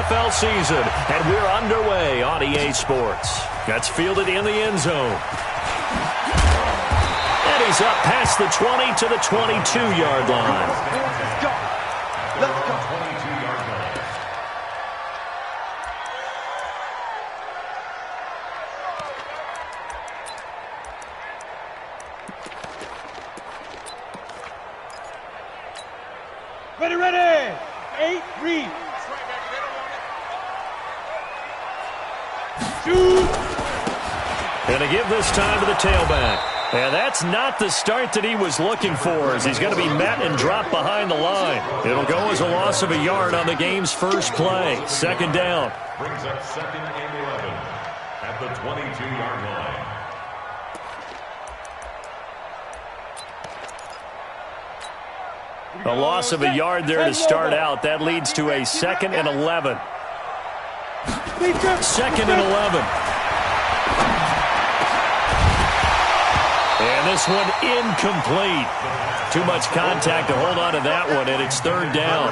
NFL season, and we're underway on EA Sports. That's fielded in the end zone. And he's up past the 20 to the 22-yard line. Let's go. Let's go. Ready. 8, read. Shoot. Going to give this time to the tailback. And that's not the start that he was looking for, as he's going to be met and dropped behind the line. It'll go as a loss of a yard on the game's first play. Second down. Brings up 2nd and 11 at the 22-yard line. A loss of a yard there to start out. That leads to a 2nd and 11. 2nd and 11. And this one incomplete. Too much contact to hold on to that one, and it's 3rd down.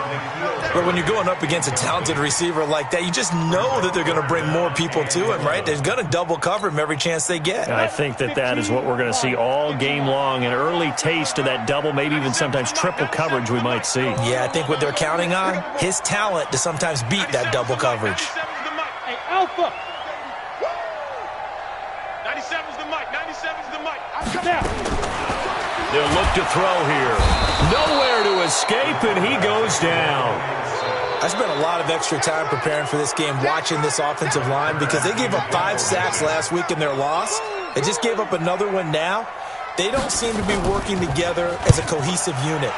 But when you're going up against a talented receiver like that, you just know that they're going to bring more people to him, right? They're going to double cover him every chance they get. I think that is what we're going to see all game long. An early taste of that double, maybe even sometimes triple coverage we might see. Yeah, I think what they're counting on, his talent to sometimes beat that double coverage. Hey, Alpha. 97's the mic. 97's the mic. I'm coming out. They'll look to throw here. Nowhere to escape, and he goes down. I spent a lot of extra time preparing for this game, watching this offensive line, because they gave up 5 sacks last week in their loss. They just gave up another one now. They don't seem to be working together as a cohesive unit.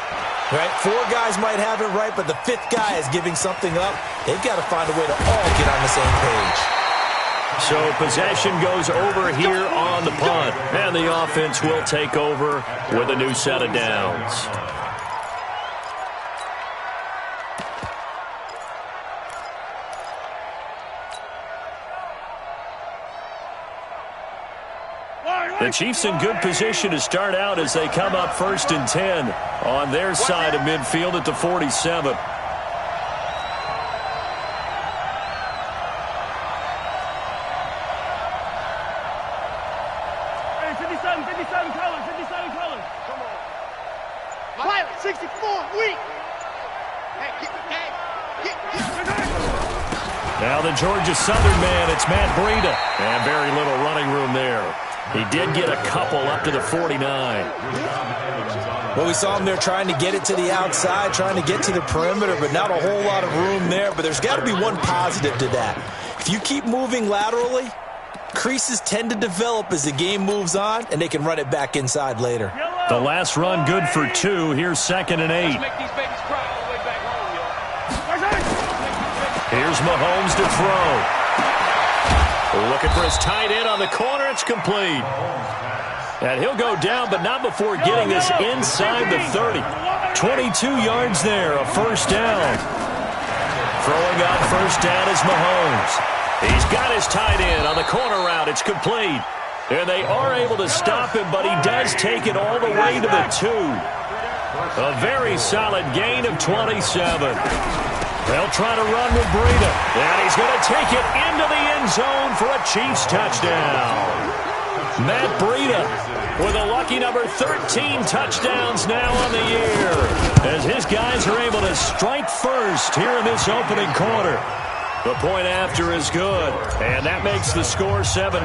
Right? 4 guys might have it right, but the 5th guy is giving something up. They've got to find a way to all get on the same page. So possession goes over here on the punt, and the offense will take over with a new set of downs. The Chiefs in good position to start out as they come up 1st and 10 on their side of midfield at the 47. Pilot 64, weak. Now the Georgia Southern man, it's Matt Breida. And very little running room there. He did get a couple up to the 49. Well, we saw him there trying to get it to the outside, trying to get to the perimeter, but not a whole lot of room there. But there's got to be one positive to that. If you keep moving laterally, creases tend to develop as the game moves on, and they can run it back inside later. The last run good for 2. Here's 2nd and 8. Here's Mahomes to throw. Looking for his tight end on the corner. It's complete. And he'll go down, but not before getting this inside the 30. 22 yards there, a 1st down. Throwing on 1st down is Mahomes. He's got his tight end on the corner route. It's complete. And they are able to stop him, but he does take it all the way to the 2. A very solid gain of 27. They'll try to run with Breida. And he's going to take it into the end zone for a Chiefs touchdown. Matt Breida with a lucky number 13 touchdowns now on the year, as his guys are able to strike first here in this opening quarter. The point after is good, and that makes the score 7-0.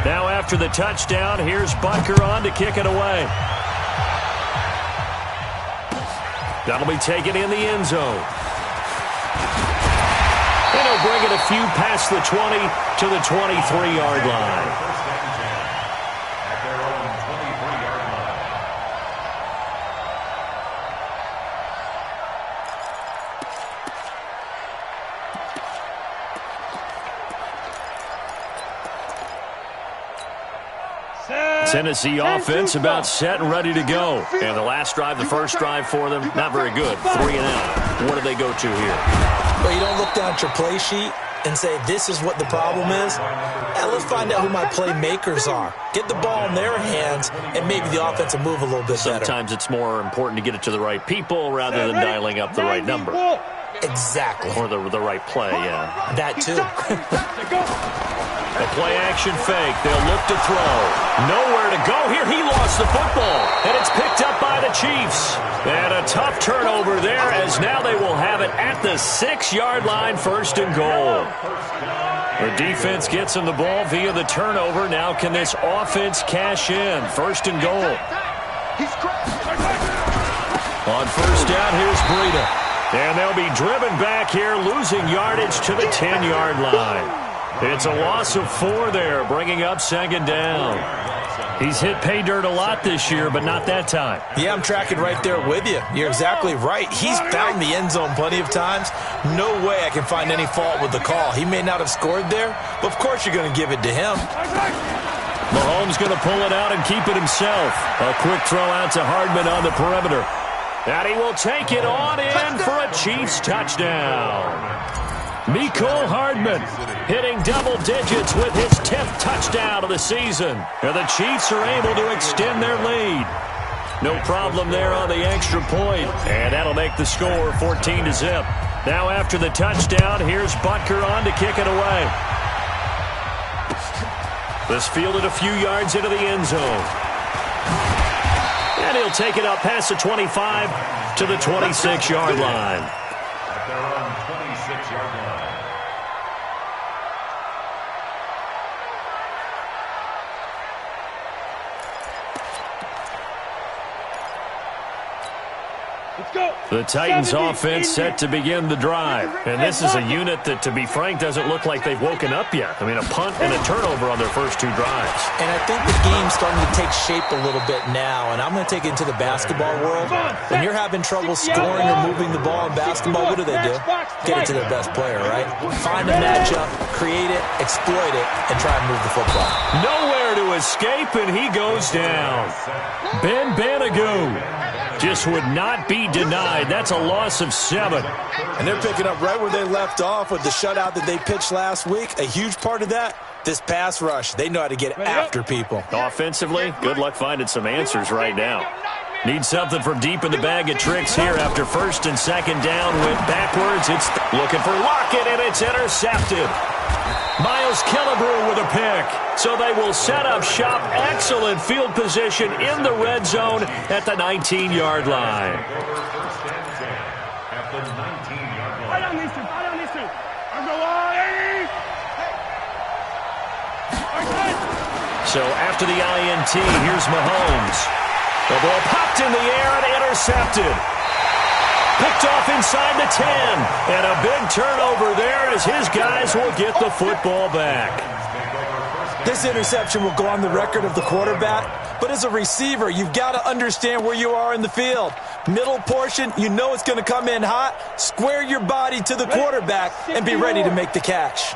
Now after the touchdown, here's Butker on to kick it away. That'll be taken in the end zone. And he'll bring it a few past the 20 to the 23-yard line. Tennessee offense about set and ready to go. And the last drive, the first drive for them, not very good. 3 and out. What do they go to here? Well, you don't look down at your play sheet and say, this is what the problem is. Now let's find out who my playmakers are. Get the ball in their hands, and maybe the offense will move a little bit better. Sometimes it's more important to get it to the right people rather than dialing up the right number. Exactly. Or the right play, yeah. That too. A play-action fake. They'll look to throw. Nowhere to go here. He lost the football. And it's picked up by the Chiefs. And a tough turnover there, as now they will have it at the 6-yard line, 1st and goal. The defense gets him the ball via the turnover. Now can this offense cash in? 1st and goal. On 1st down, here's Breida. And they'll be driven back here, losing yardage to the 10-yard line. It's a loss of 4 there, bringing up 2nd down. He's hit pay dirt a lot this year, but not that time. Yeah, I'm tracking right there with you. You're exactly right. He's found the end zone plenty of times. No way I can find any fault with the call. He may not have scored there, but of course you're going to give it to him. Mahomes going to pull it out and keep it himself. A quick throw out to Hardman on the perimeter. And he will take it on in for a Chiefs touchdown. Mecole Hardman hitting double digits with his 10th touchdown of the season. And the Chiefs are able to extend their lead. No problem there on the extra point. And that'll make the score 14-0. Now after the touchdown, here's Butker on to kick it away. This fielded a few yards into the end zone. And he'll take it up past the 25 to the 26-yard line. At their own 26-yard line. The Titans offense set to begin the drive. And this is a unit that, to be frank, doesn't look like they've woken up yet. I mean, a punt and a turnover on their first 2 drives. And I think the game's starting to take shape a little bit now. And I'm going to take it into the basketball world. When you're having trouble scoring or moving the ball in basketball, what do? Get it to their best player, right? Find a matchup, create it, exploit it, and try and move the football. Nowhere to escape, and he goes down. Ben Banagou just would not be denied. That's a loss of 7. And they're picking up right where they left off with the shutout that they pitched last week. A huge part of that, this pass rush. They know how to get after people. Offensively, good luck finding some answers right now. Need something from deep in the bag of tricks here after 1st and 2nd down. Went backwards. It's looking for Lockett, and it's intercepted. Miles Killebrew with a pick. So they will set up shop. Excellent field position in the red zone at the 19-yard line. At the 19-yard line. Right on these two. Right on these two. I'm going. So after the INT, here's Mahomes. The ball popped in the air and intercepted. Picked off inside the 10. And a big turnover there as his guys will get the football back. This interception will go on the record of the quarterback, but as a receiver, you've got to understand where you are in the field. Middle portion, you know it's going to come in hot. Square your body to the quarterback and be ready to make the catch.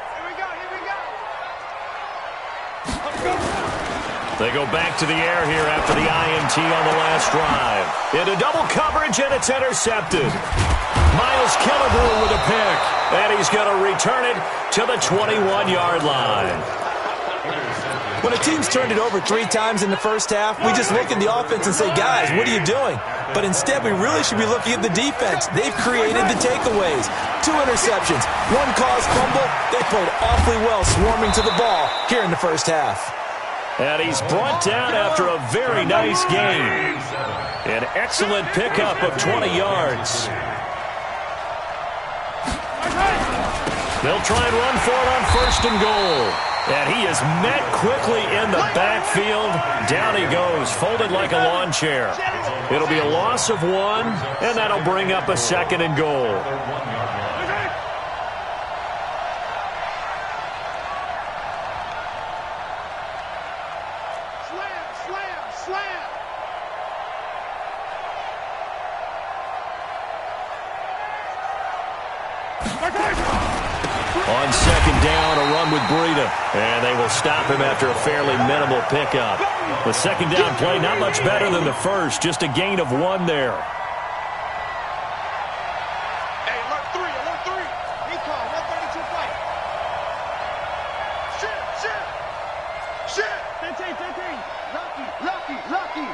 They go back to the air here after the INT on the last drive. Into double coverage, and it's intercepted. Miles Killebrew with a pick, and he's going to return it to the 21-yard line. When a team's turned it over 3 times in the first half, we just look at the offense and say, guys, what are you doing? But instead, we really should be looking at the defense. They've created the takeaways. 2 interceptions, 1 caused fumble. They played awfully well swarming to the ball here in the first half. And he's brought down after a very nice game. An excellent pickup of 20 yards. They'll try and run for it on 1st and goal. And he is met quickly in the backfield. Down he goes, folded like a lawn chair. It'll be a loss of 1, and that'll bring up a 2nd and goal. On 2nd down, a run with Breida. And they will stop him after a fairly minimal pickup. The 2nd down play, not much better than the first. Just a gain of 1 there. Hey, alert 3, alert 3. Recon, 132 fight. Shit. 13. Lucky.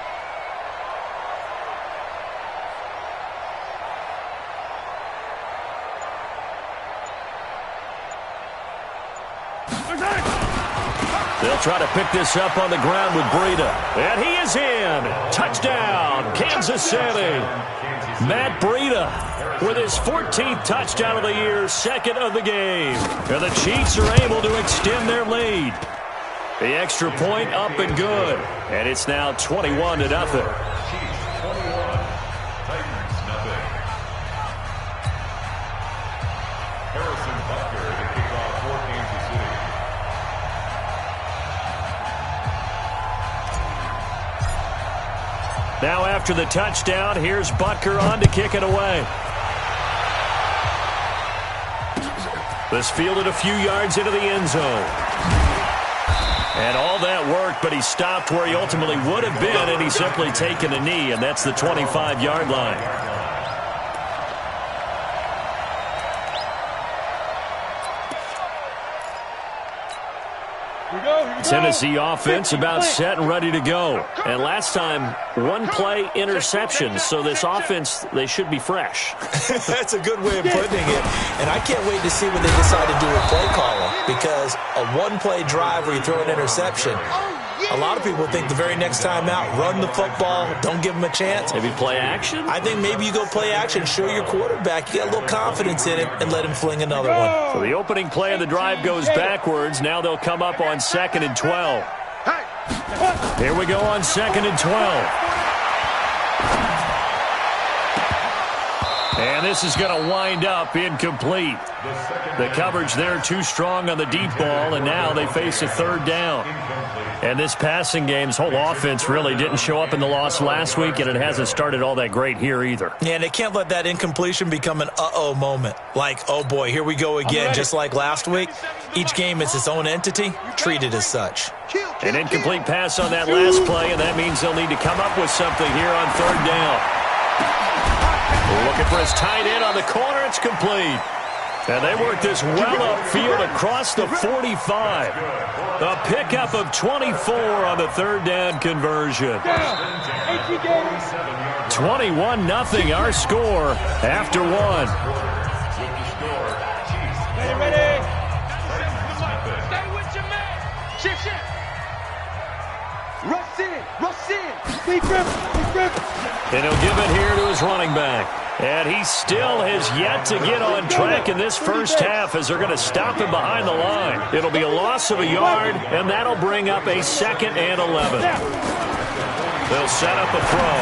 They'll try to pick this up on the ground with Breida. And he is in. Touchdown, Kansas City. Matt Breida with his 14th touchdown of the year, second of the game. And the Chiefs are able to extend their lead. The extra point up and good. And it's now 21-0. Now after the touchdown, here's Butker on to kick it away. This fielded a few yards into the end zone. And all that worked, but he stopped where he ultimately would have been, and he's simply taken a knee, and that's the 25-yard line. Tennessee offense about set and ready to go. And last time, one-play interception. So this offense, they should be fresh. That's a good way of putting it. And I can't wait to see what they decide to do with play calling. Because a one-play drive where you throw an interception, a lot of people think the very next time out, run the football, don't give them a chance. Maybe play action? I think maybe you go play action, show your quarterback, you got a little confidence in him, and let him fling another one. So the opening play of the drive goes backwards. Now they'll come up on 2nd and 12. Here we go on 2nd and 12. And this is going to wind up incomplete. The coverage there too strong on the deep ball, and now they face a third down. And this passing game's whole offense really didn't show up in the loss last week, and it hasn't started all that great here either. Yeah, and they can't let that incompletion become an uh-oh moment. Like, oh boy, here we go again, just like last week. Each game is its own entity, treated as such. An incomplete pass on that last play, and that means they'll need to come up with something here on third down. Looking for his tight end on the corner. It's complete. And they work this well upfield across the 45. A pickup of 24 on the third down conversion. 21-0 our score after one. Ready. Stay with your man. Shift. Rush in. Big grip. And he'll give it here to his running back. And he still has yet to get on track in this first half as they're going to stop him behind the line. It'll be a loss of a yard, and that'll bring up a 2nd and 11. They'll set up a throw.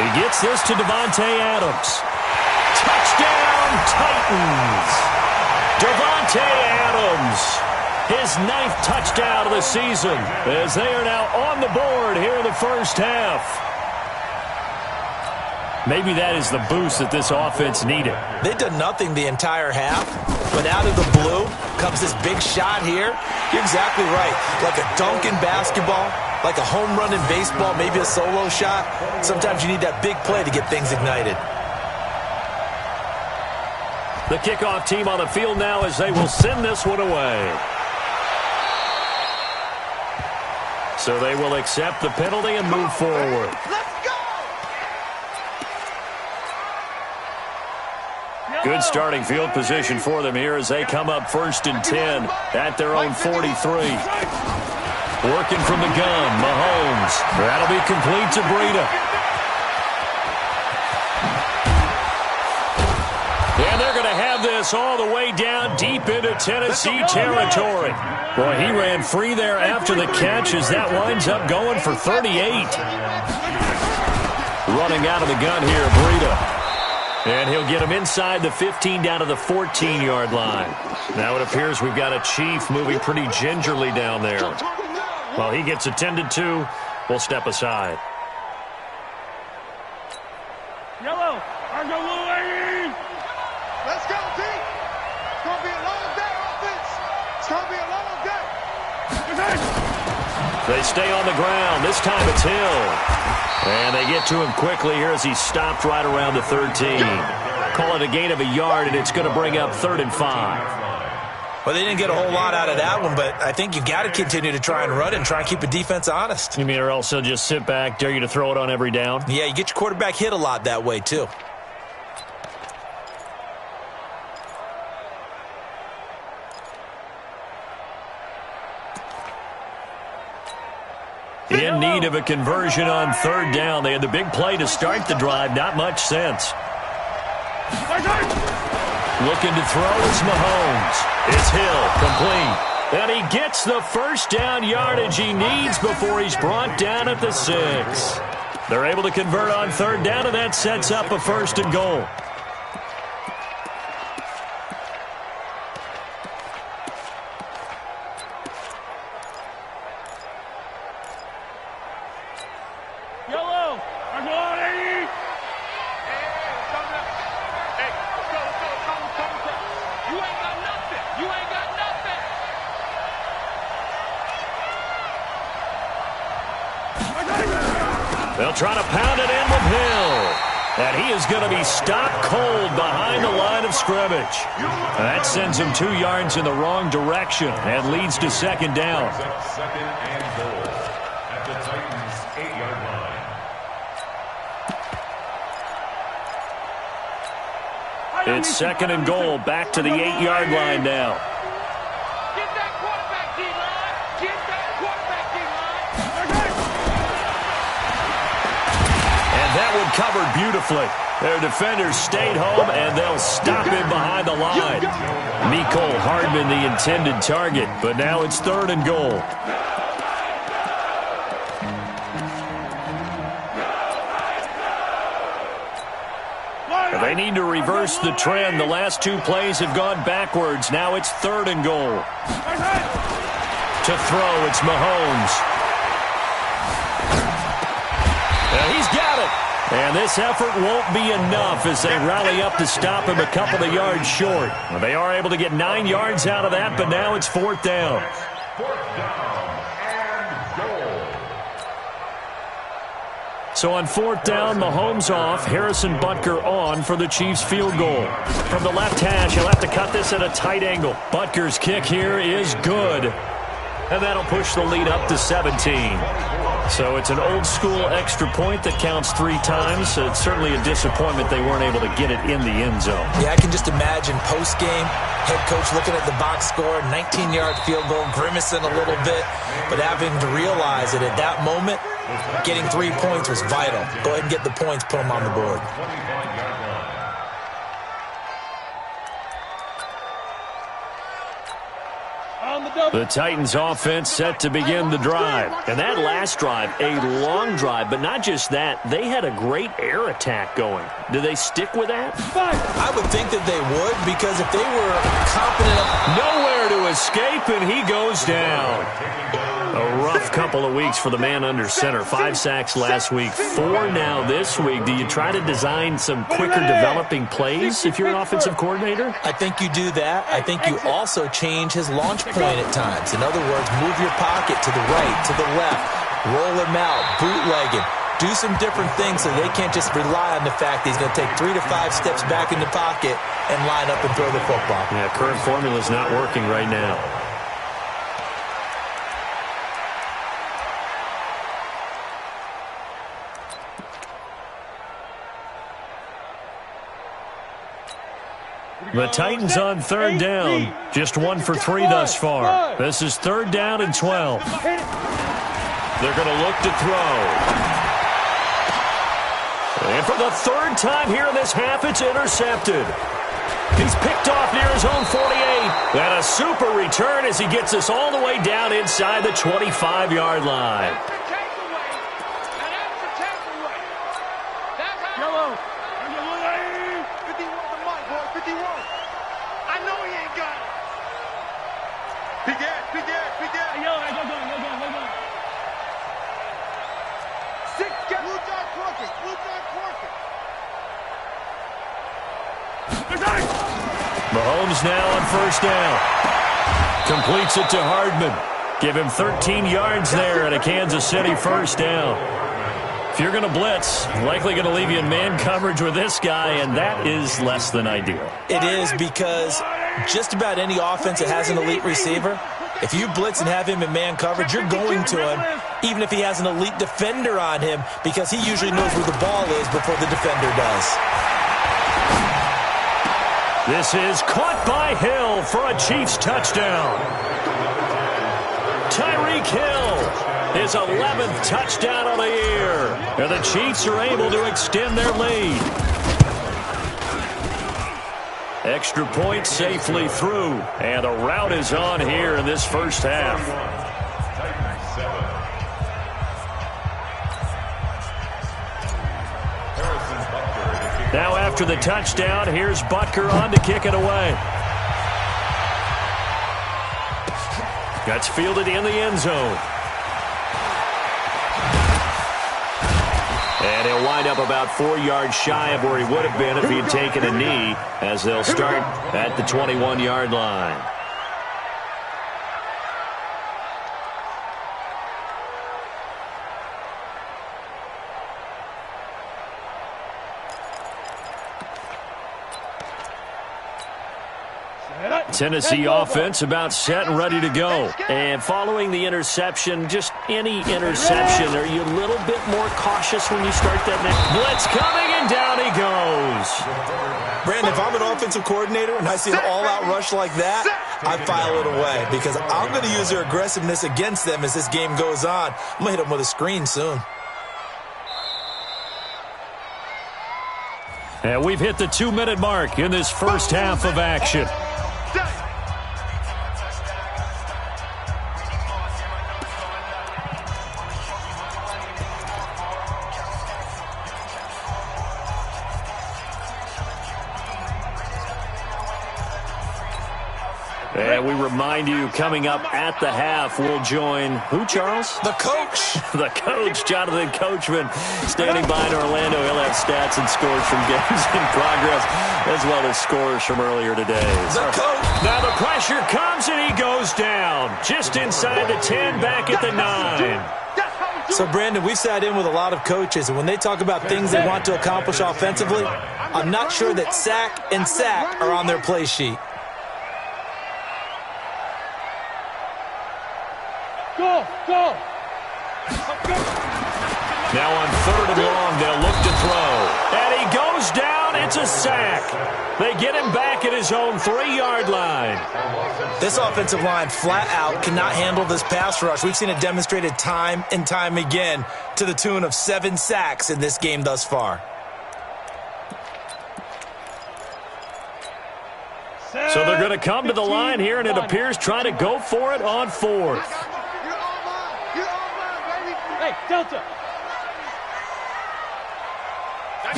He gets this to Davante Adams. Touchdown, Titans! Davante Adams, his 9th touchdown of the season, as they are now on the board here in the first half. Maybe that is the boost that this offense needed. They've done nothing the entire half, but out of the blue comes this big shot here. You're exactly right. Like a dunk in basketball, like a home run in baseball, maybe a solo shot. Sometimes you need that big play to get things ignited. The kickoff team on the field now as they will send this one away. So they will accept the penalty and move forward. Good starting field position for them here as they come up 1st and 10 at their own 43. Working from the gun, Mahomes. That'll be complete to Breida. And they're going to have this all the way down deep into Tennessee territory. Boy, he ran free there after the catch as that winds up going for 38. Running out of the gun here, Breida. And he'll get him inside the 15 down to the 14-yard line. Now it appears we've got a Chief moving pretty gingerly down there. While he gets attended to, we'll step aside. Yellow, I go Louis. Let's go, T. It's going to be a long day, offense. It's going to be a long day. They stay on the ground. This time it's Hill. And they get to him quickly here as he's stopped right around the 13. Call it a gain of a yard, and it's going to bring up 3rd and 5. Well, they didn't get a whole lot out of that one, but I think you got to continue to try and run and try and keep the defense honest. You mean or else they'll just sit back, dare you to throw it on every down? Yeah, you get your quarterback hit a lot that way, too. In need of a conversion on third down. They had the big play to start the drive. Not much sense. Looking to throw is Mahomes. It's Hill, complete. And he gets the first down yardage he needs before he's brought down at the 6. They're able to convert on third down, and that sets up a first and goal. They'll try to pound it in with Hill. And he is going to be stopped cold behind the line of scrimmage. That sends him 2 yards in the wrong direction and leads to second down. Second and goal at the Titans' 8-yard line. It's second and goal, back to the 8-yard line now. Get that quarterback, D-line. Get that quarterback, D-line. And that one covered beautifully. Their defenders stayed home, and they'll stop him behind the line. Mecole Hardman, the intended target, but now it's third and goal. They need to reverse the trend. The last 2 plays have gone backwards. Now it's third and goal. To throw, it's Mahomes. And he's got it. And this effort won't be enough as they rally up to stop him a couple of yards short. They are able to get 9 yards out of that, but now it's fourth down. Fourth down and goal. So on fourth down, Mahomes off, Harrison Butker on for the Chiefs field goal. From the left hash, he'll have to cut this at a tight angle. Butker's kick here is good. And that'll push the lead up to 17. So it's an old-school extra point that counts 3 times. So it's certainly a disappointment they weren't able to get it in the end zone. Yeah, I can just imagine post-game, head coach looking at the box score, 19-yard field goal, grimacing a little bit, but having to realize that at that moment, getting 3 points was vital. Go ahead and get the points, put them on the board. The Titans offense set to begin the drive. And that last drive, a long drive, but not just that, they had a great air attack going. Do they stick with that? I would think that they would, because if they were confident enough... Nowhere to escape, and he goes down. A rough couple of weeks for the man under center. 5 sacks last week, 4 now this week. Do you try to design some quicker developing plays if you're an offensive coordinator? I think you do that. I think you also change his launch point at times. In other words, move your pocket to the right, to the left, roll him out, bootleg him. Do some different things so they can't just rely on the fact that he's going to take 3 to 5 steps back in the pocket and line up and throw the football. Yeah, current formula is not working right now. The Titans on third down. Just 1 for 3 thus far. This is third down and 12. They're going to look to throw. And for the 3rd time here in this half, it's intercepted. He's picked off near his own 48. And a super return as he gets us all the way down inside the 25-yard line. Mahomes now on first down. Completes it to Hardman. Give him 13 yards there and a Kansas City first down. If you're going to blitz, likely going to leave you in man coverage with this guy, and that is less than ideal. It is, because just about any offense that has an elite receiver, if you blitz and have him in man coverage, you're going to him, even if he has an elite defender on him, because he usually knows where the ball is before the defender does. This is caught by Hill for a Chiefs touchdown. Tyreek Hill, his 11th touchdown of the year. And the Chiefs are able to extend their lead. Extra point safely through. And a rout is on here in this first half. Now after the touchdown, here's Butker on to kick it away. That's fielded in the end zone. And he'll wind up about 4 yards shy of where he would have been if he had taken a knee, as they'll start at the 21-yard line. Tennessee offense about set and ready to go. And following the interception, just any interception, are you a little bit more cautious when you start that next blitz coming, and down he goes. Brandon, if I'm an offensive coordinator and I see an all-out rush like that, I file it away because I'm going to use their aggressiveness against them as this game goes on. I'm going to hit them with a screen soon. And we've hit the 2-minute mark in this first half of action. And we remind you, coming up at the half, we'll join who, Charles? The coach. The coach, Jonathan Coachman, standing by in Orlando. He'll have stats and scores from games in progress, as well as scores from earlier today. The coach. Now the pressure comes, and he goes down. Just inside the 10, back at the 9. So, Brandon, we've sat in with a lot of coaches, and when they talk about things they want to accomplish offensively, I'm not sure that sack and sack are on their play sheet. Go! Now on 3rd and long, they'll look to throw. And he goes down. It's a sack. They get him back at his own 3-yard line. This offensive line flat out cannot handle this pass rush. We've seen it demonstrated time and time again to the tune of 7 sacks in this game thus far. So they're going to come to the line here, and it appears trying to go for it on 4th. Hey, Delta.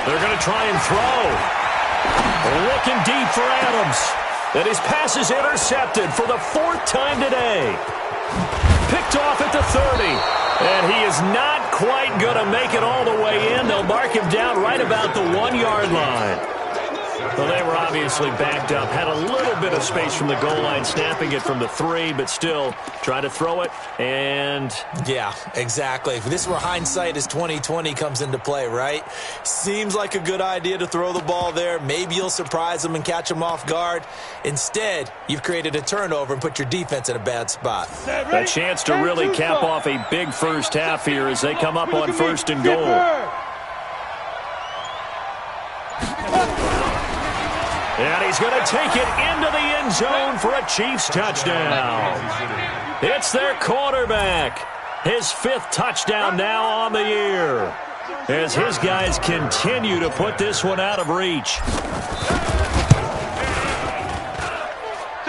They're going to try and throw. Looking deep for Adams. And his pass is intercepted for the 4th time today. Picked off at the 30. And he is not quite going to make it all the way in. They'll mark him down right about the 1-yard line. Well, they were obviously backed up. Had a little bit of space from the goal line, snapping it from the 3, but still try to throw it. And yeah, exactly. This is where hindsight is 20/20 comes into play, right? Seems like a good idea to throw the ball there. Maybe you'll surprise them and catch them off guard. Instead, you've created a turnover and put your defense in a bad spot. A chance to really cap off a big first half here as they come up on 1st and goal. And he's going to take it into the end zone for a Chiefs touchdown. It's their quarterback. His 5th touchdown now on the year, as his guys continue to put this one out of reach.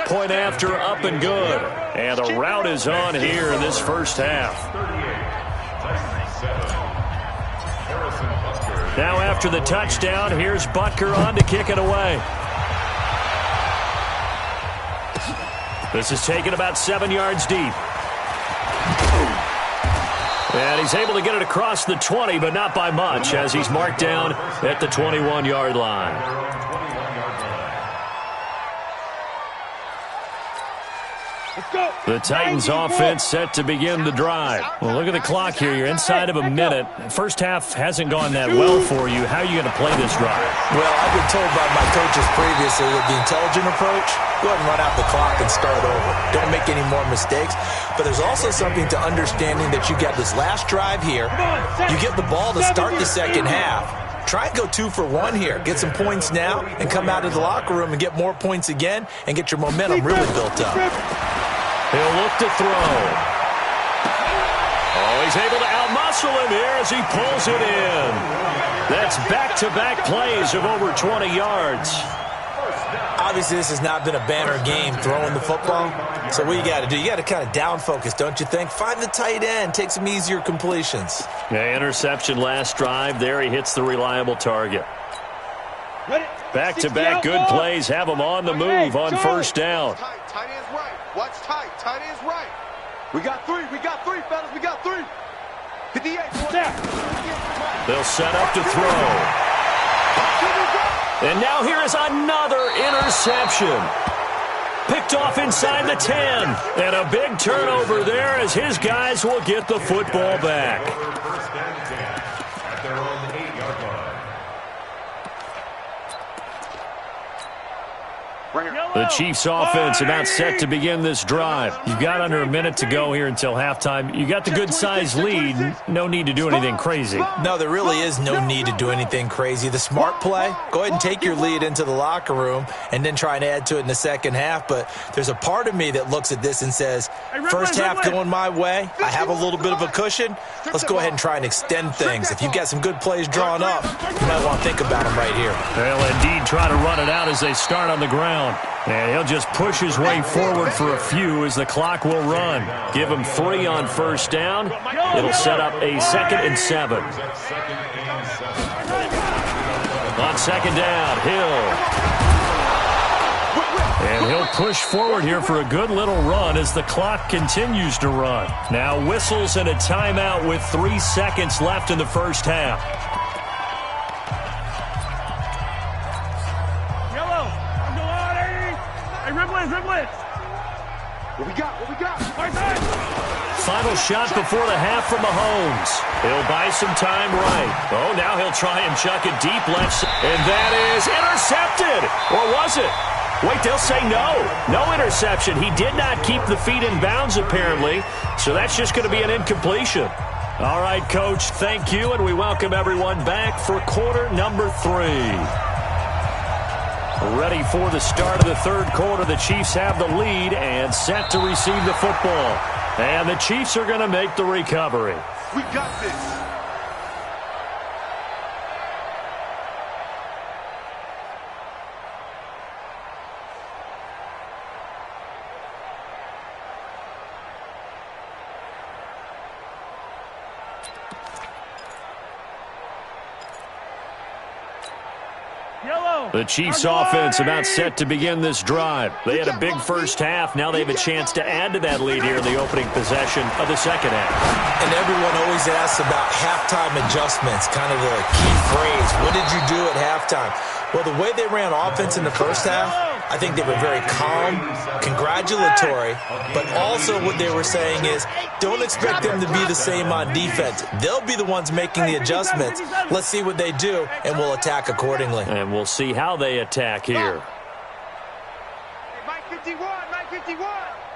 Point after, up and good. And a rout is on here in this first half. Now after the touchdown, here's Butker on to kick it away. This is taken about 7 yards deep. And he's able to get it across the 20, but not by much, as he's marked down at the 21-yard line. The Titans offense set to begin the drive. Well, look at the clock here. You're inside of a minute. First half hasn't gone that well for you. How are you going to play this drive? Well, I've been told by my coaches previously that the intelligent approach, go ahead and run out the clock and start over. Don't make any more mistakes. But there's also something to understanding that you got this last drive here. You get the ball to start the second half. Try and go 2 for 1 here. Get some points now and come out of the locker room and get more points again and get your momentum really built up. He'll look to throw. Oh, he's able to outmuscle him here as he pulls it in. That's back-to-back plays of over 20 yards. Obviously, this has not been a banner game throwing the football. So what you got to do, you got to kind of down focus, don't you think? Find the tight end, take some easier completions. Yeah, interception last drive. There he hits the reliable target. Back-to-back good plays have him on the move on first down. Tight end's right. Watch tight. Tight end's right. We got three, fellas. We got three. 58. They'll set up to throw. And now here is another interception. Picked off inside the 10. And a big turnover there as his guys will get the football back. First down and 10 at their own 8-yard line. The Chiefs offense about set to begin this drive. You've got under a minute to go here until halftime. You got the good-sized lead. No need to do anything crazy. No, there really is no need to do anything crazy. The smart play, go ahead and take your lead into the locker room and then try and add to it in the second half. But there's a part of me that looks at this and says, first half going my way, I have a little bit of a cushion. Let's go ahead and try and extend things. If you've got some good plays drawn up, you might want to think about them right here. They'll indeed try to run it out as they start on the ground. And he'll just push his way forward for a few as the clock will run. Give him 3 on first down. It'll set up a 2nd and 7. On second down, Hill. And he'll push forward here for a good little run as the clock continues to run. Now whistles and a timeout with 3 seconds left in the first half. What we got? Final shot before the half from Mahomes. He'll buy some time right. Oh, now he'll try and chuck it deep left. And that is intercepted. Or was it? Wait, they'll say no. No interception. He did not keep the feet in bounds, apparently. So that's just going to be an incompletion. All right, Coach, thank you, and we welcome everyone back for quarter number 3. Ready for the start of the third quarter. The Chiefs have the lead and set to receive the football. And the Chiefs are going to make the recovery. We got this. The Chiefs offense about set to begin this drive. They had a big first half. Now they have a chance to add to that lead here in the opening possession of the second half. And everyone always asks about halftime adjustments, kind of the key phrase. What did you do at halftime? Well, the way they ran offense in the first half, I think they were very calm, congratulatory, but also what they were saying is don't expect them to be the same on defense. They'll be the ones making the adjustments. Let's see what they do, and we'll attack accordingly. And we'll see how they attack here. Hey, Mike 51.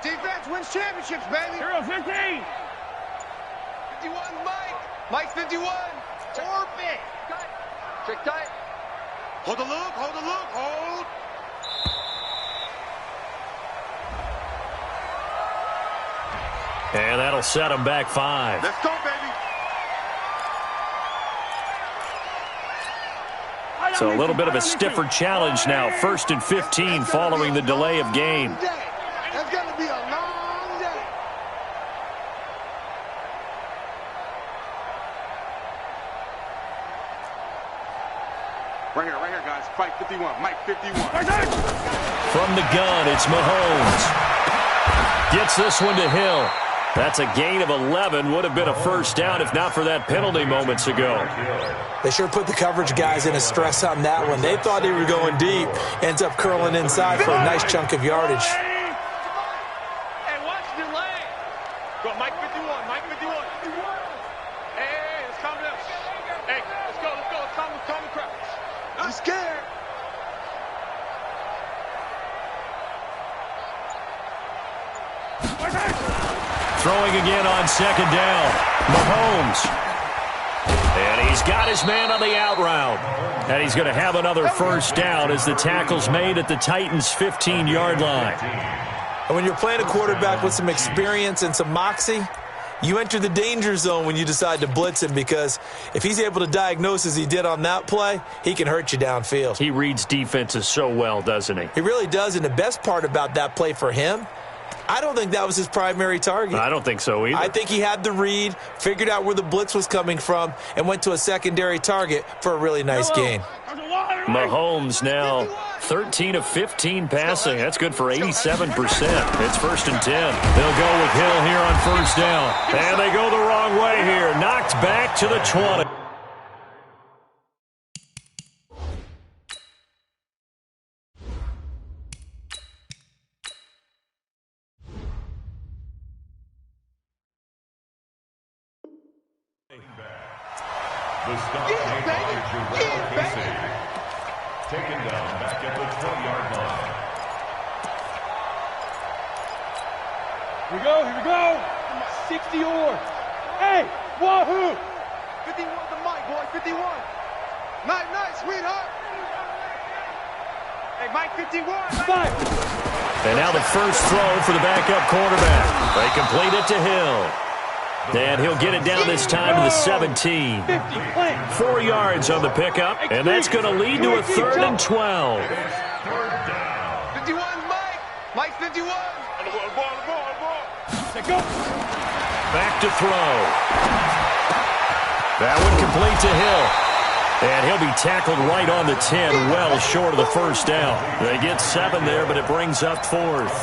Defense wins championships, baby. 15. 51, Mike. Mike 51. Orbit. Check tight. Hold the look. Hold. And that'll set them back 5. Let's go, baby. So a little bit of a stiffer challenge now. 1st and 15 following the delay of game. That's going to be a long day. Right here, guys. Fight 51. Mike 51. From the gun, it's Mahomes. Gets this one to Hill. That's a gain of 11. Would have been a first down if not for that penalty moments ago. They sure put the coverage guys in a stress on that one. They thought they were going deep. Ends up curling inside for a nice chunk of yardage. Hey, watch the lane. Go, Mike 51. Hey, let's calm down. Hey, let's go. Let's calm the crowd. I'm scared. Throwing again on second down. Mahomes. And he's got his man on the out route. And he's going to have another first down as the tackle's made at the Titans' 15-yard line. And when you're playing a quarterback with some experience and some moxie, you enter the danger zone when you decide to blitz him, because if he's able to diagnose as he did on that play, he can hurt you downfield. He reads defenses so well, doesn't he? He really does, and the best part about that play for him, I don't think that was his primary target. I don't think so either. I think he had the read, figured out where the blitz was coming from, and went to a secondary target for a really nice gain. Mahomes now 13 of 15 passing. That's good for 87%. It's 1st and 10. They'll go with Hill here on 1st down. And they go the wrong way here. Knocked back to the 20. The stop made by Jerome Casey. Taken down back at the 20-yard line. Here we go. 60 yards. Hey, wahoo! 51 the mic, boy, 51. Nice, sweetheart. Hey, Mike, 51. And now the first throw for the backup quarterback. They complete it to Hill. And he'll get it down this time to the 17. 4 yards on the pickup, and that's going to lead to a 3rd and 12. 51, Mike. Mike, 51. Ball. Go. Back to throw. That one complete to Hill. And he'll be tackled right on the 10, well short of the first down. They get 7 there, but it brings up 4th.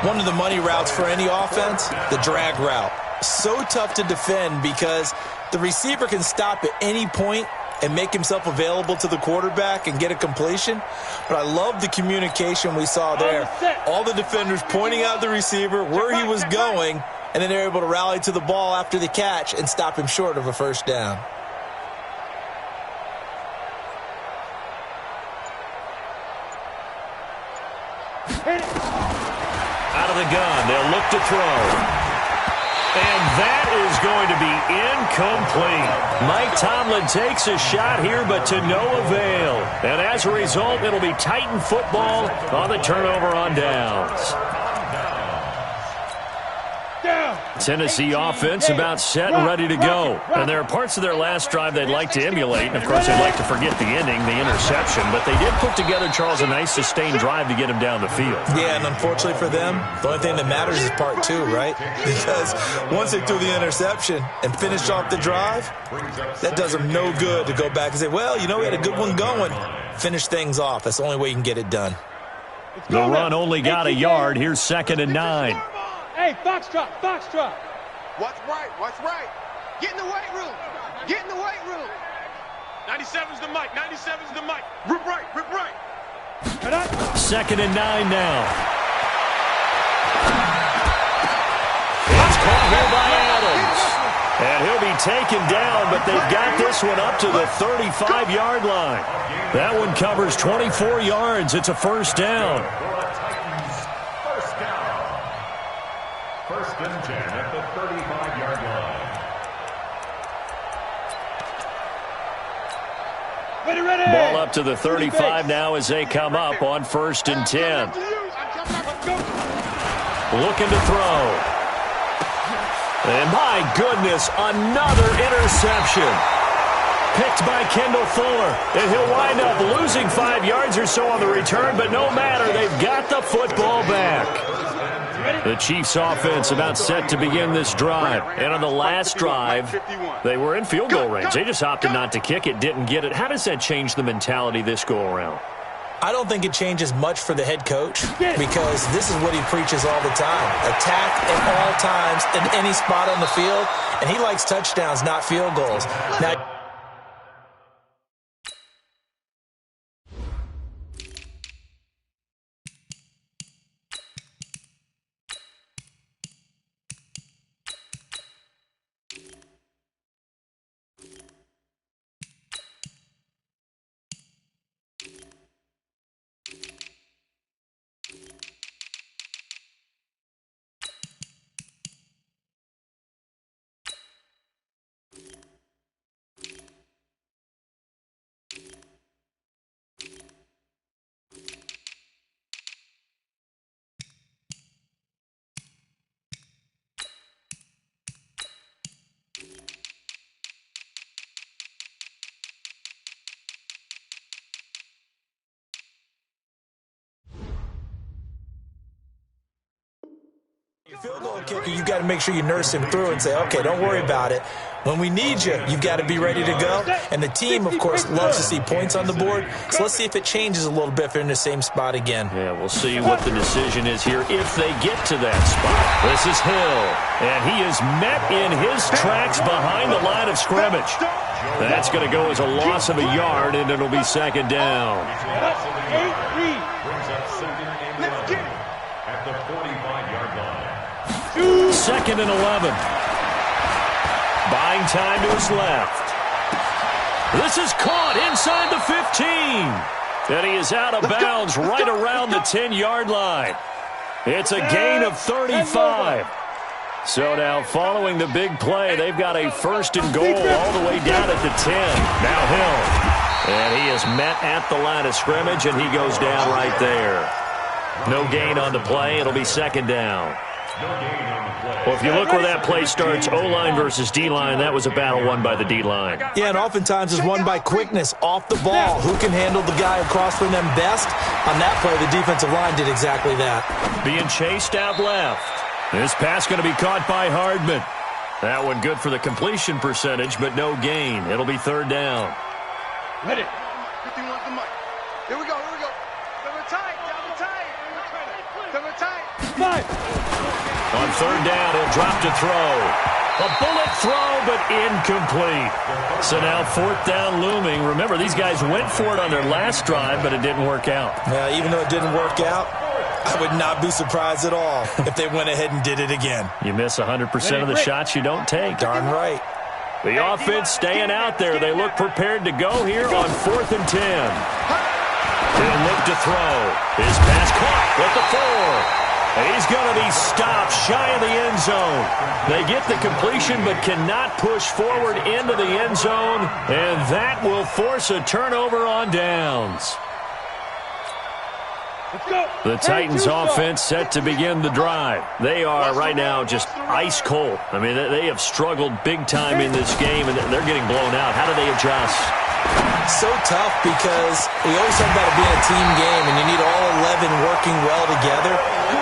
One of the money routes for any offense, the drag route. So tough to defend because the receiver can stop at any point and make himself available to the quarterback and get a completion. But I love the communication we saw there. All the defenders pointing out the receiver, where he was going, and then they're able to rally to the ball after the catch and stop him short of a first down. Out of the gun, they'll look to throw. And that is going to be incomplete. Mike Tomlin takes a shot here, but to no avail. And as a result, it'll be Titan football on the turnover on downs. Tennessee offense about set and ready to go. And there are parts of their last drive they'd like to emulate. And, of course, they'd like to forget the ending, the interception. But they did put together, Charles, a nice sustained drive to get him down the field. Yeah, and unfortunately for them, the only thing that matters is part 2, right? Because once they threw the interception and finished off the drive, that does them no good to go back and say, well, you know, we had a good one going. Finish things off. That's the only way you can get it done. The run only got a yard. Here's 2nd and 9. Hey, Foxtrot. What's right? Get in the weight room. 97's the mic. Rip right. 2nd and 9 now. It's caught here by Adams. And he'll be taken down, but they've got this one up to the 35-yard line. That one covers 24 yards. It's a first down. 1st and 10 at the 35-yard line. Ready. Ball up to the 35 now as they come up on 1st and 10. Looking to throw. And my goodness, another interception. Picked by Kendall Fuller. And he'll wind up losing 5 yards or so on the return, but no matter, they've got the football back. The Chiefs offense about set to begin this drive. And on the last drive, they were in field goal range. They just opted not to kick it, didn't get it. How does that change the mentality this go-around? I don't think it changes much for the head coach because this is what he preaches all the time. Attack at all times in any spot on the field, and he likes touchdowns, not field goals. Now, Field goal kicker, you've got to make sure you nurse him through and say, okay, don't worry about it. When we need you, you've got to be ready to go. And the team, of course, loves to see points on the board. So let's see if it changes a little bit if they're in the same spot again. Yeah, we'll see what the decision is here if they get to that spot. This is Hill, and he is met in his tracks behind the line of scrimmage. That's going to go as a loss of a yard, and it'll be second down. At the 45-yard line. Second and 11. Buying time to his left. This is caught inside the 15. And he is out of bounds right around the 10-yard line. It's a gain of 35. So now following the big play, they've got a first and goal all the way down at the 10. Now Hill. And he is met at the line of scrimmage, and he goes down right there. No gain on the play. It'll be second down. Well, if you look where that play starts, O-line versus D-line, that was a battle won by the D-line. Yeah, and oftentimes it's won by quickness off the ball. Who can handle the guy across from them best? On that play, the defensive line did exactly that. Being chased out left. This pass going to be caught by Hardman. That one good for the completion percentage, but no gain. It'll be third down. Ready. 51 to Mike. Here we go, here we go. Double tight, double tight. Double tight. 5. On third down, he'll drop to throw. A bullet throw, but incomplete. So now fourth down looming. Remember, these guys went for it on their last drive, but it didn't work out. Yeah, even though it didn't work out, I would not be surprised at all if they went ahead and did it again. You miss 100% of the shots you don't take. Darn right. The offense staying out there. They look prepared to go here on 4th and 10. He'll look to throw. His pass caught with the 4. And he's going to be stopped shy of the end zone. They get the completion but cannot push forward into the end zone, and that will force a turnover on downs. The Titans offense set to begin the drive. They are right now just ice cold. I mean, they have struggled big time in this game, and they're getting blown out. How do they adjust? So tough because we always talk about it being a team game, and you need all 11 working well together.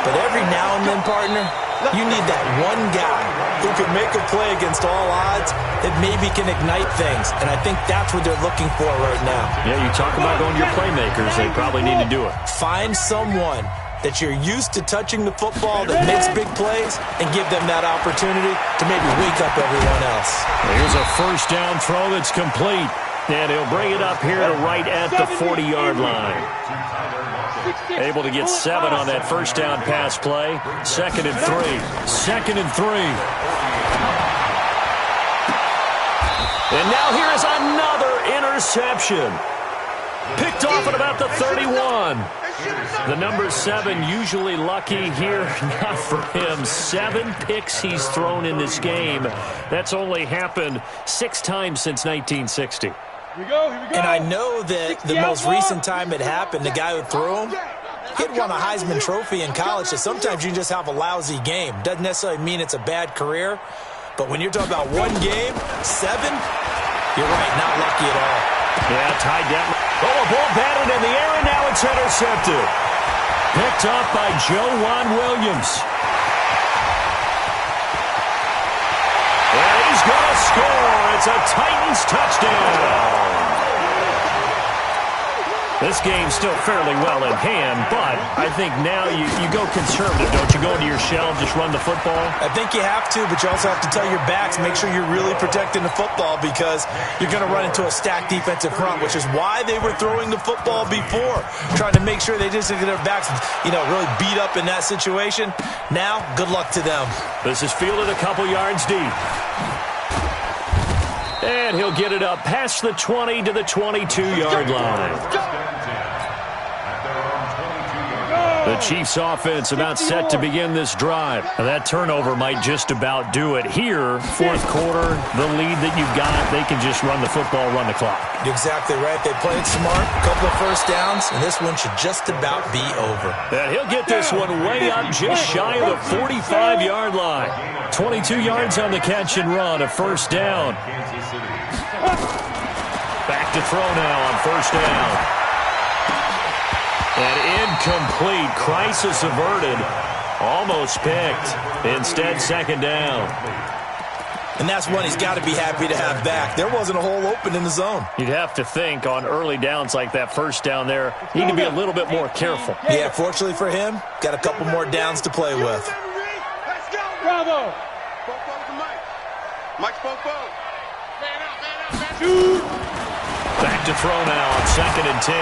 But every now and then, partner, you need that one guy who can make a play against all odds that maybe can ignite things. And I think that's what they're looking for right now. Yeah, you talk about going to your playmakers. They probably need to do it. Find someone that you're used to touching the football that makes big plays and give them that opportunity to maybe wake up everyone else. Here's a first down throw that's complete. And he'll bring it up here to right at the 40-yard line. Able to get 7 on that first down pass play. Second and 3. Second and 3. And now here is another interception. Picked off at about the 31. The number 7 usually lucky here. Not for him. 7 picks he's thrown in this game. That's only happened 6 times since 1960. Here we go. And I know that the most recent time it happened, the guy who threw him, he had won a Heisman Trophy in college, so sometimes you just have a lousy game. Doesn't necessarily mean it's a bad career, but when you're talking about one game, 7, you're right, not lucky at all. Yeah, tied down. Oh, a ball batted in the air, and now it's intercepted. Picked off by Juan Williams. And he's going to score. It's a Titans touchdown. This game's still fairly well in hand, but I think now you go conservative, don't you? Go into your shell and just run the football? I think you have to, but you also have to tell your backs, make sure you're really protecting the football because you're going to run into a stacked defensive front, which is why they were throwing the football before, trying to make sure they just get their backs, really beat up in that situation. Now, good luck to them. This is fielded a couple yards deep. And he'll get it up past the 20 to the 22-yard line. The Chiefs offense about set to begin this drive. Now that turnover might just about do it. Here, fourth quarter, the lead that you've got, they can just run the football, run the clock. Exactly right. They played smart, a couple of first downs, and this one should just about be over. And he'll get this one way up just shy of the 45-yard line. 22 yards on the catch and run, a first down. Back to throw now on first down. And incomplete. Crisis averted. Almost picked. Instead, second down. And that's one he's got to be happy to have back. There wasn't a hole open in the zone. You'd have to think on early downs like that first down there, you need to be a little bit more careful. Yeah, fortunately for him, got a couple more downs to play with. Let's go. Bravo. Mike's both. Man out. Back to throw now on 2nd and 10.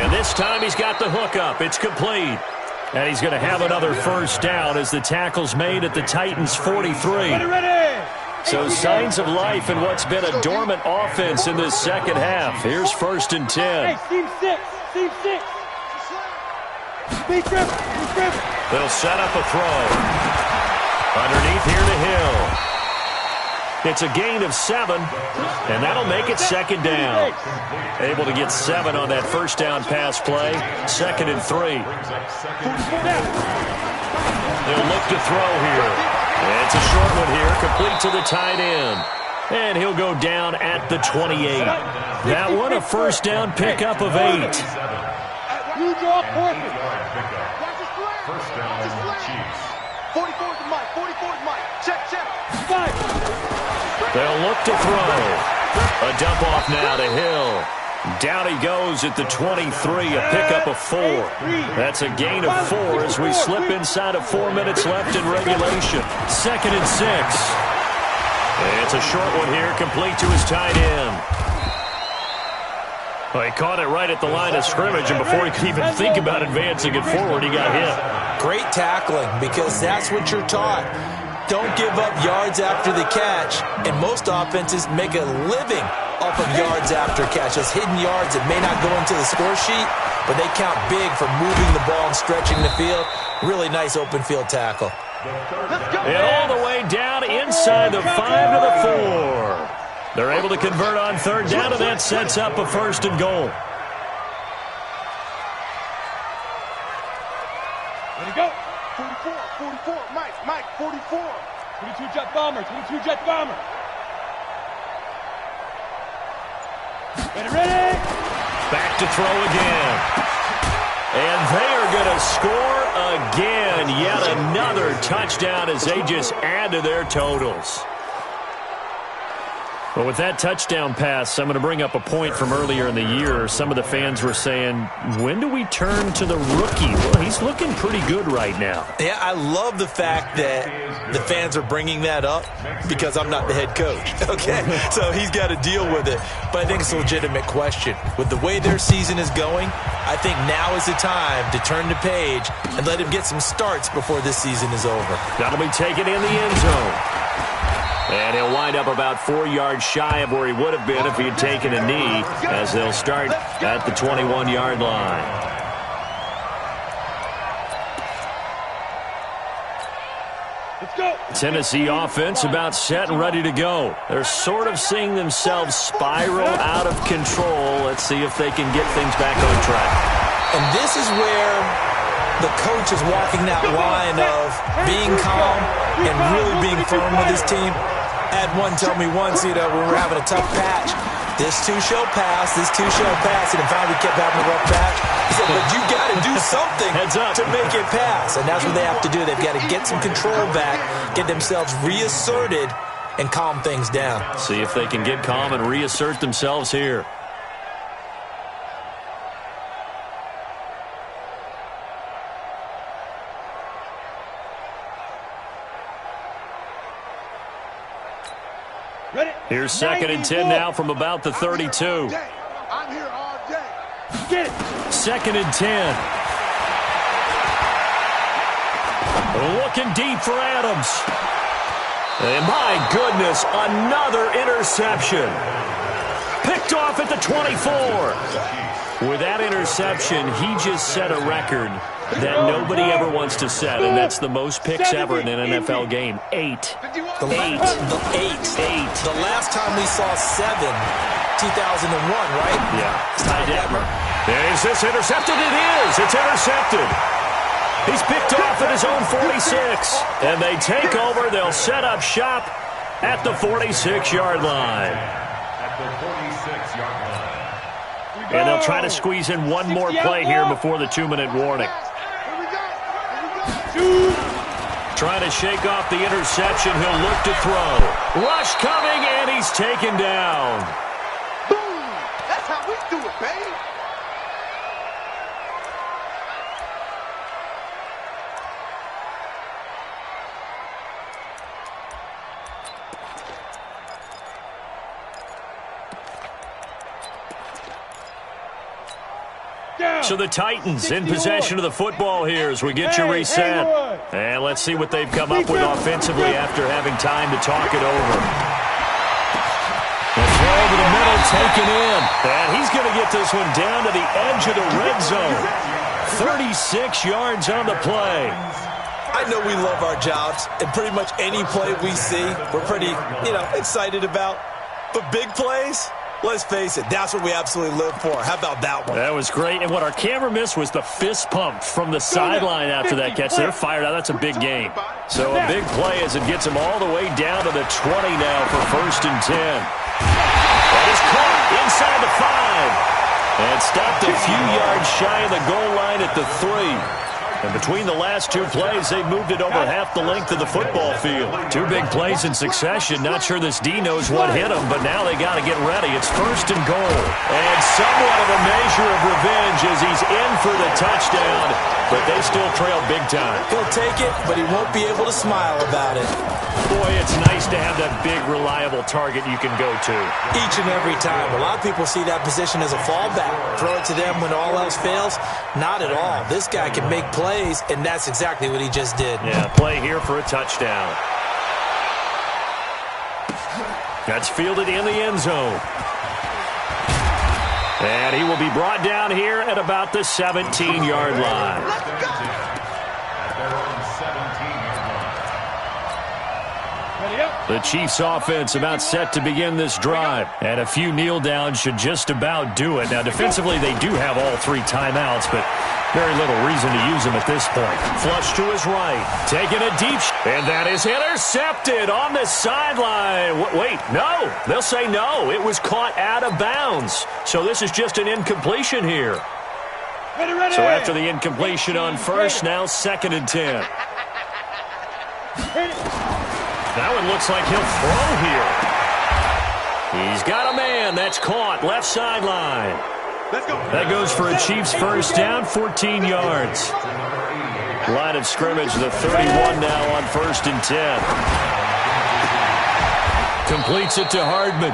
And this time he's got the hook up. It's complete. And he's going to have another first down as the tackle's made at the Titans' 43. So signs of life in what's been a dormant offense in this second half. Here's 1st and 10. Hey, team 6. Speed grip. They'll set up a throw. Underneath here to Hill. It's a gain of 7, and that'll make it second down. Able to get 7 on that first down pass play. 2nd and 3. They'll look to throw here. It's a short one here, complete to the tight end. And he'll go down at the 28. That one a first down pickup of 8. You draw Porter. First down, Chiefs. 44's Mike. Check. 5. They'll look to throw. A dump off now to Hill. Down he goes at the 23, a pickup of 4. That's a gain of 4 as we slip inside of 4 minutes left in regulation. 2nd and 6. It's a short one here, complete to his tight end. Well, he caught it right at the line of scrimmage, and before he could even think about advancing it forward, he got hit. Great tackling, because that's what you're taught. Don't give up yards after the catch, and most offenses make a living off of yards after catch. Those hidden yards that may not go into the score sheet, but they count big for moving the ball and stretching the field. Really nice open field tackle. And all the way down inside the 5 to the 4. They're able to convert on 3rd down, and that sets up a 1st and goal. Ready to go. 44. Mike, 44. 22 jet bomber. Ready. Back to throw again. And they are going to score again. Yet another touchdown as they just add to their totals. Well, with that touchdown pass, I'm going to bring up a point from earlier in the year. Some of the fans were saying, when do we turn to the rookie? Well, he's looking pretty good right now. Yeah, I love the fact that the fans are bringing that up because I'm not the head coach, okay? So he's got to deal with it. But I think it's a legitimate question. With the way their season is going, I think now is the time to turn the page and let him get some starts before this season is over. That'll be taken in the end zone. And he'll wind up about 4 yards shy of where he would have been if he had taken a knee, as they'll start at the 21-yard line. Let's go. Tennessee offense about set and ready to go. They're sort of seeing themselves spiral out of control. Let's see if they can get things back on track. And this is where the coach is walking that line of being calm and really being firm with his team. I had one tell me once, when we were having a tough patch, this too shall pass, and then finally we kept having a rough patch. He said, but you got to do something to make it pass, and that's what they have to do. They've got to get some control back, get themselves reasserted, and calm things down. See if they can get calm and reassert themselves here. Here's 2nd and 10 now from about the 32. I'm here all day. Get it. 2nd and 10. Looking deep for Adams. And my goodness, another interception. Picked off at the 24. With that interception, he just set a record that nobody ever wants to set, and that's the most picks ever in an NFL game. 8. The last time we saw 7, 2001, right? Yeah. Ty Detmer. Is this intercepted? It is. It's intercepted. He's picked off at his own 46. And they take over. They'll set up shop at the 46-yard line. At the 46-yard line. And they'll try to squeeze in one more play here before the 2-minute warning. Trying to shake off the interception. He'll look to throw. Rush coming, and he's taken down. Boom! That's how we do it, baby. So the Titans in possession of the football here as we get you reset. And let's see what they've come up with offensively after having time to talk it over. The throw over the middle taken in. And he's going to get this one down to the edge of the red zone. 36 yards on the play. I know we love our jobs, and pretty much any play we see, we're pretty, excited about. But big plays, let's face it, that's what we absolutely live for. How about that one? That was great. And what our camera missed was the fist pump from the sideline after that catch. They're fired out. That's a big game. So a big play as it gets them all the way down to the 20 now for 1st and 10. That is caught inside the 5. And stopped a few yards shy of the goal line at the 3. And between the last two plays, they've moved it over half the length of the football field. Two big plays in succession. Not sure this D knows what hit him, but now they got to get ready. It's 1st and goal. And somewhat of a measure of revenge as he's in for the touchdown, but they still trail big time. He'll take it, but he won't be able to smile about it. Boy, it's nice to have that big, reliable target you can go to. Each and every time. A lot of people see that position as a fallback. Throw it to them when all else fails. Not at all. This guy can make plays, and that's exactly what he just did. Yeah, play here for a touchdown. That's fielded in the end zone. And he will be brought down here at about the 17-yard line. At their own 17-yard line. The Chiefs offense about set to begin this drive. And a few kneel downs should just about do it. Now, defensively, they do have all 3 timeouts, but very little reason to use them at this point. Flush to his right. Taking a deep shot. And that is intercepted on the sideline. Wait, no. They'll say no. It was caught out of bounds. So this is just an incompletion here. So after the incompletion on first, now 2nd and 10. Now it looks like he'll throw here. He's got a man. That's caught. Left sideline. That goes for a Chiefs first down, 14 yards. Line of scrimmage, the 31 now on 1st and 10. Completes it to Hardman.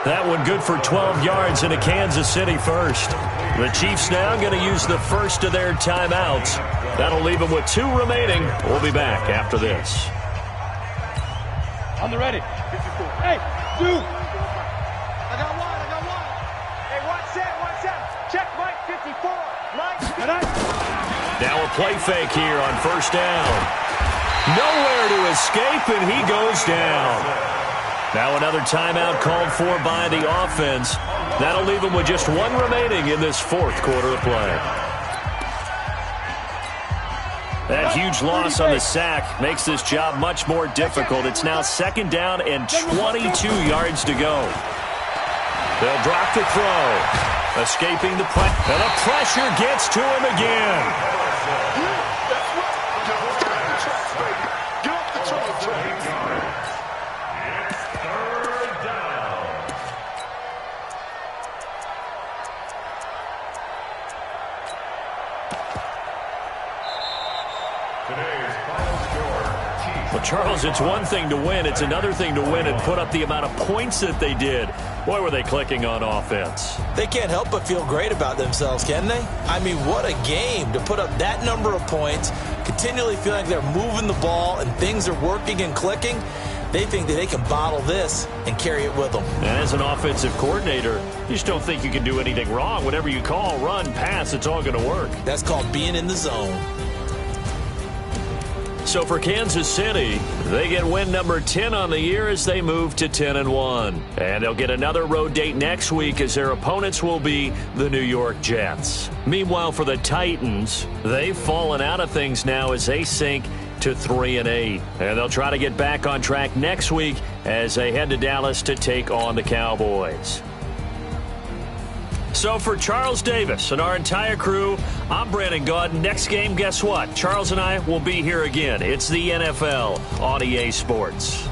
That one good for 12 yards and a Kansas City first. The Chiefs now going to use the first of their timeouts. That'll leave them with 2 remaining. We'll be back after this. On the ready. Hey, dude. I got one. Hey, watch that. Check Mike 54. Mike 54. Now a play fake here on first down. Nowhere to escape, and he goes down. Now another timeout called for by the offense. That'll leave them with just 1 remaining in this 4th quarter of play. That huge loss on the sack makes this job much more difficult. It's now 2nd down and 22 yards to go. They'll drop the throw. Escaping the pressure. And the pressure gets to him again. Charles, it's one thing to win. It's another thing to win and put up the amount of points that they did. Boy, were they clicking on offense. They can't help but feel great about themselves, can they? I mean, what a game to put up that number of points, continually feeling like they're moving the ball and things are working and clicking. They think that they can bottle this and carry it with them. And as an offensive coordinator, you just don't think you can do anything wrong. Whatever you call, run, pass, it's all going to work. That's called being in the zone. So for Kansas City, they get win number 10 on the year as they move to 10-1. And they'll get another road date next week as their opponents will be the New York Jets. Meanwhile, for the Titans, they've fallen out of things now as they sink to 3-8. And they'll try to get back on track next week as they head to Dallas to take on the Cowboys. So for Charles Davis and our entire crew, I'm Brandon Gaudin. Next game, guess what? Charles and I will be here again. It's the NFL on EA Sports.